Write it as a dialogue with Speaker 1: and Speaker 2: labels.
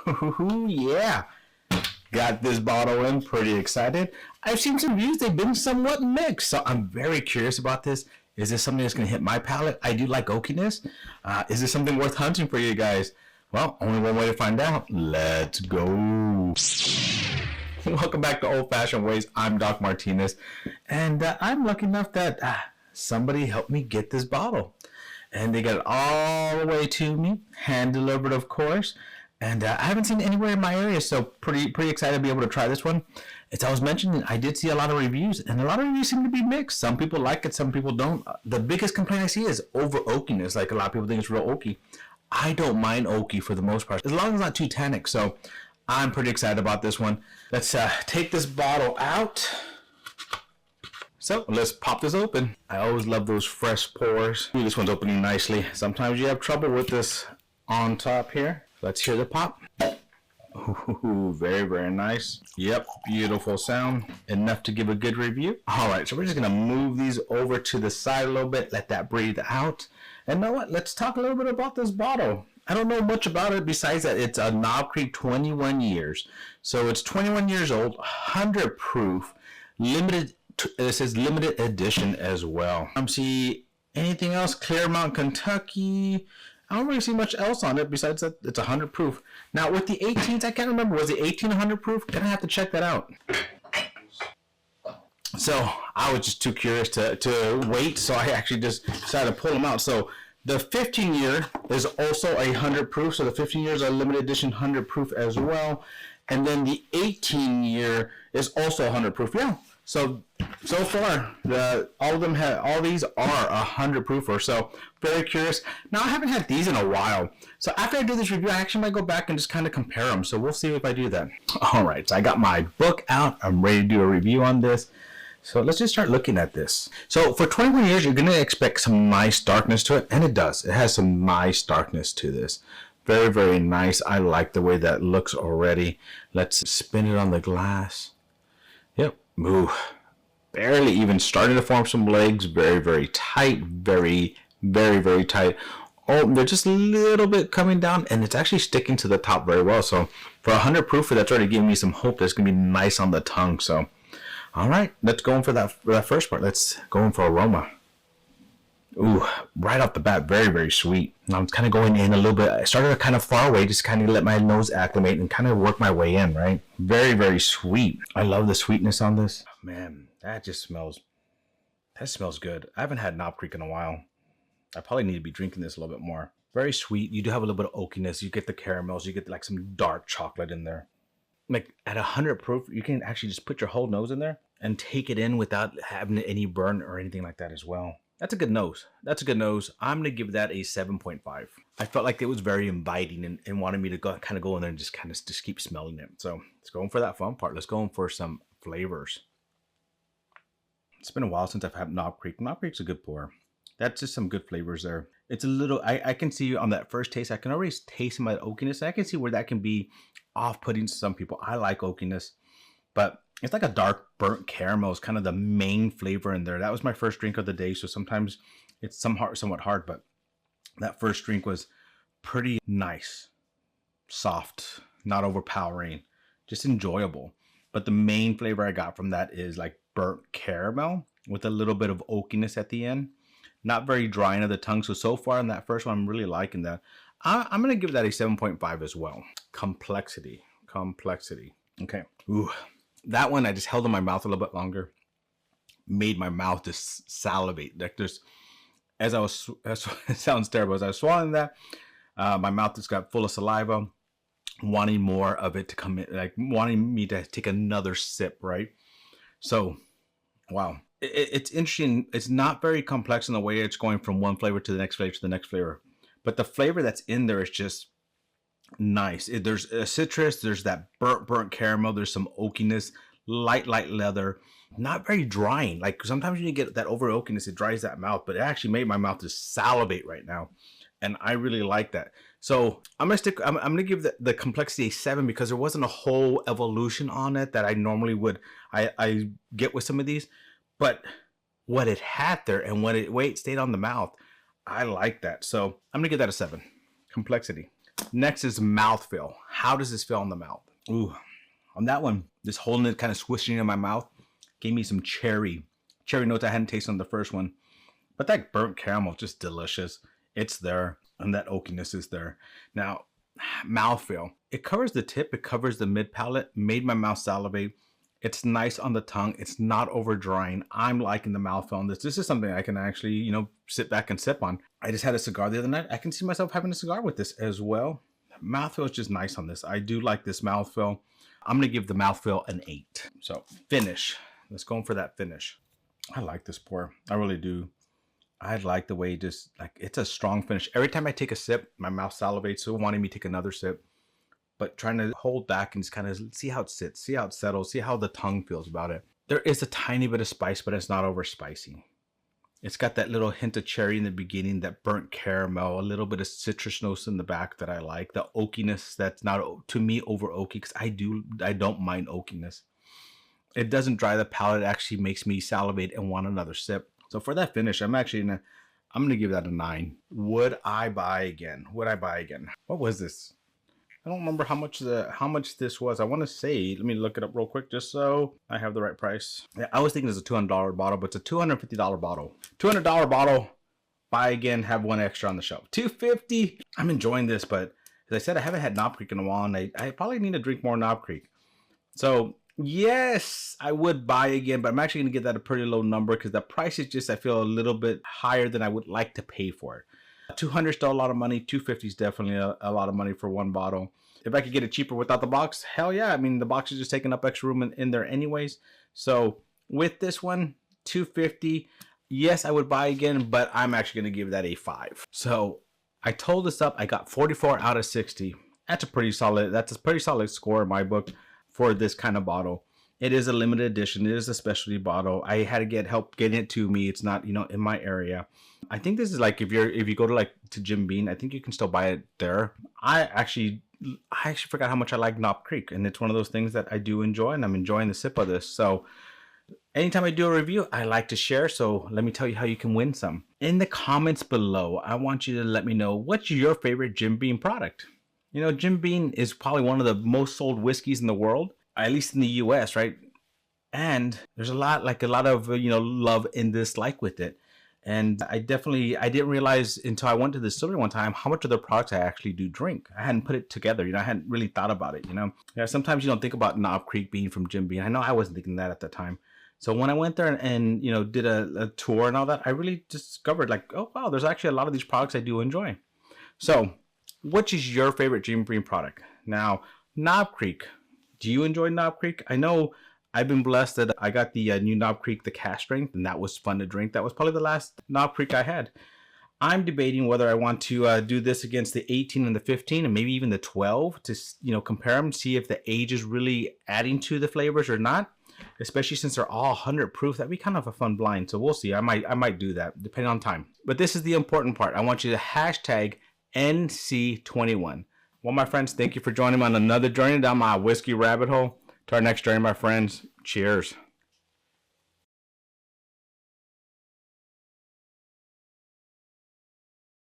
Speaker 1: Yeah, got this bottle in, pretty excited. I've seen some reviews, they've been somewhat mixed, so I'm very curious about this. Is this something that's going to hit my palate? I do like oakiness. Is this something worth hunting for you guys? Well, only one way to find out. Let's go. Welcome back to Old Fashioned Ways. I'm Doc Martinez, and I'm lucky enough that somebody helped me get this bottle. And they got it all the way to me, hand delivered, of course. And I haven't seen it anywhere in my area, so pretty excited to be able to try this one. As I was mentioning, I did see a lot of reviews, and a lot of reviews seem to be mixed. Some people like it, some people don't. The biggest complaint I see is over oakiness. Like, a lot of people think it's real oaky. I don't mind oaky for the most part, as long as it's not too tannic. So I'm pretty excited about this one. Let's take this bottle out. So let's pop this open. I always love those fresh pours. Ooh, this one's opening nicely. Sometimes you have trouble with this on top here. Let's hear the pop. Ooh, very nice. Yep, beautiful sound. Enough to give a good review. All right, so we're just gonna move these over to the side a little bit, let that breathe out. And you know what? Let's talk a little bit about this bottle. I don't know much about it besides that it's a Knob Creek 21 years. So it's 21 years old, 100 proof, limited. It says limited edition as well. See anything else? Claremont, Kentucky. I don't really see much else on it besides that it's 100 proof. Now with the 18s, I can't remember. Was it 18 100 proof? Gonna have to check that out. So I was just too curious to wait, so I actually just decided to pull them out. So the 15 year is also a 100 proof. So the 15 years are limited edition 100 proof as well. And then the 18 year is also 100 proof. Yeah. So far, all these are 100 proof or so. Very curious. Now, I haven't had these in a while. So after I do this review, I actually might go back and just kind of compare them. So we'll see if I do that. All right, so I got my book out. I'm ready to do a review on this. So let's just start looking at this. So for 21 years, you're going to expect some nice darkness to it. And it does. It has some nice darkness to this. Very nice. I like the way that looks already. Let's spin it on the glass. Yep. Ooh, barely even starting to form some legs. Very tight. Very tight. Oh, they're just a little bit coming down, and it's actually sticking to the top very well. So for 100 proof, that's already giving me some hope that's gonna be nice on the tongue. So, all right, let's go in for that first part. Let's go in for aroma. Ooh, right off the bat, very sweet. Now I'm kind of going in a little bit. I started kind of far away, just kind of let my nose acclimate and kind of work my way in, right? Very sweet. I love the sweetness on this. Man, that smells good. I haven't had Knob Creek in a while. I probably need to be drinking this a little bit more. Very sweet. You do have a little bit of oakiness. You get the caramels. You get like some dark chocolate in there. Like at 100 proof, you can actually just put your whole nose in there and take it in without having any burn or anything like that as well. That's a good nose. That's a good nose. I'm going to give that a 7.5. I felt like it was very inviting and wanted me to go in there and just keep smelling it. So let's go in for that fun part. Let's go in for some flavors. It's been a while since I've had Knob Creek. Knob Creek's a good pour. That's just some good flavors there. It's a little, I can see on that first taste, I can already taste some of that oakiness. I can see where that can be off-putting to some people. I like oakiness, but it's like a dark burnt caramel is kind of the main flavor in there. That was my first drink of the day, so sometimes it's somewhat hard, but that first drink was pretty nice, soft, not overpowering, just enjoyable. But the main flavor I got from that is like burnt caramel with a little bit of oakiness at the end. Not very dry into the tongue. So far in that first one, I'm really liking that. I'm going to give that a 7.5 as well. Complexity. Okay. Ooh. That one I just held in my mouth a little bit longer, made my mouth just salivate. Like it sounds terrible. As I was swallowing that, my mouth just got full of saliva, wanting more of it to come in, like wanting me to take another sip, right? So, wow. It's interesting. It's not very complex in the way it's going from one flavor to the next flavor to the next flavor. But the flavor that's in there is just nice. There's a citrus, there's that burnt caramel, there's some oakiness, light leather, not very drying. Like sometimes when you get that over oakiness, it dries that mouth, but it actually made my mouth just salivate right now. And I really like that. So I'm gonna give the complexity a 7 because there wasn't a whole evolution on it that I normally would I get with some of these. But what it had there and when it stayed on the mouth, I like that. So I'm gonna give that a 7. Complexity. Next is mouthfeel. How does this feel in the mouth? Ooh, on that one, just holding it, kind of swishing in my mouth, gave me some cherry notes I hadn't tasted on the first one. But that burnt caramel, just delicious. It's there, and that oakiness is there. Now, mouthfeel. It covers the tip, it covers the mid palate, made my mouth salivate. It's nice on the tongue. It's not over drying. I'm liking the mouthfeel on this. This is something I can actually, you know, sit back and sip on. I just had a cigar the other night. I can see myself having a cigar with this as well. Mouthfeel is just nice on this. I do like this mouthfeel. I'm going to give the mouthfeel an 8. So finish. Let's go in for that finish. I like this pour. I really do. I like the way it just, like, it's a strong finish. Every time I take a sip, my mouth salivates, so wanting me to take another sip. But trying to hold back and just kind of see how it sits, see how it settles, see how the tongue feels about it. There is a tiny bit of spice, but it's not over spicy. It's got that little hint of cherry in the beginning, that burnt caramel, a little bit of citrus notes in the back that I like. The oakiness that's not, to me, over oaky, because I don't mind oakiness. It doesn't dry the palate. It actually makes me salivate and want another sip. So for that finish, I'm gonna give that a 9. Would I buy again? Would I buy again? What was this? I don't remember how much this was. I want to say, let me look it up real quick just so I have the right price. Yeah, I was thinking it's a $200 bottle, but it's a $250 bottle. $200 bottle, buy again, have one extra on the shelf. $250. I'm enjoying this, but as I said, I haven't had Knob Creek in a while, and I probably need to drink more Knob Creek. So yes, I would buy again, but I'm actually going to give that a pretty low number because the price is just, I feel, a little bit higher than I would like to pay for it. $200 is still a lot of money. $250 is definitely a lot of money for one bottle. If I could get it cheaper without the box, hell yeah. I mean, the box is just taking up extra room in there anyways. So with this one, $250, yes, I would buy again, but I'm actually going to give that a 5. So I told this up. I got 44 out of 60. That's a pretty solid score in my book for this kind of bottle. It is a limited edition. It is a specialty bottle. I had to get help getting it to me. It's not, you know, in my area. I think this is like if you go to Jim Beam, I think you can still buy it there. I actually forgot how much I like Knob Creek, and it's one of those things that I do enjoy, and I'm enjoying the sip of this. So anytime I do a review, I like to share. So let me tell you how you can win some. In the comments below, I want you to let me know what's your favorite Jim Beam product. You know, Jim Beam is probably one of the most sold whiskeys in the world, at least in the US, right? And there's a lot of, you know, love and dislike with it. And I didn't realize until I went to the distillery one time how much of their products I actually do drink. I hadn't put it together, you know, I hadn't really thought about it, you know. Yeah, sometimes you don't think about Knob Creek being from Jim Beam. I know I wasn't thinking that at the time. So when I went there and you know, did a tour and all that, I really discovered like, oh wow, there's actually a lot of these products I do enjoy. So which is your favorite Jim Beam product? Now, Knob Creek. Do you enjoy Knob Creek? I know I've been blessed that I got the new Knob Creek, the cask strength, and that was fun to drink. That was probably the last Knob Creek I had. I'm debating whether I want to do this against the 18 and the 15 and maybe even the 12 to, you know, compare them, see if the age is really adding to the flavors or not, especially since they're all 100 proof. That'd be kind of a fun blind. So we'll see. I might do that depending on time. But this is the important part. I want you to hashtag NC21. Well, my friends, thank you for joining me on another journey down my whiskey rabbit hole. To our next journey, my friends, cheers.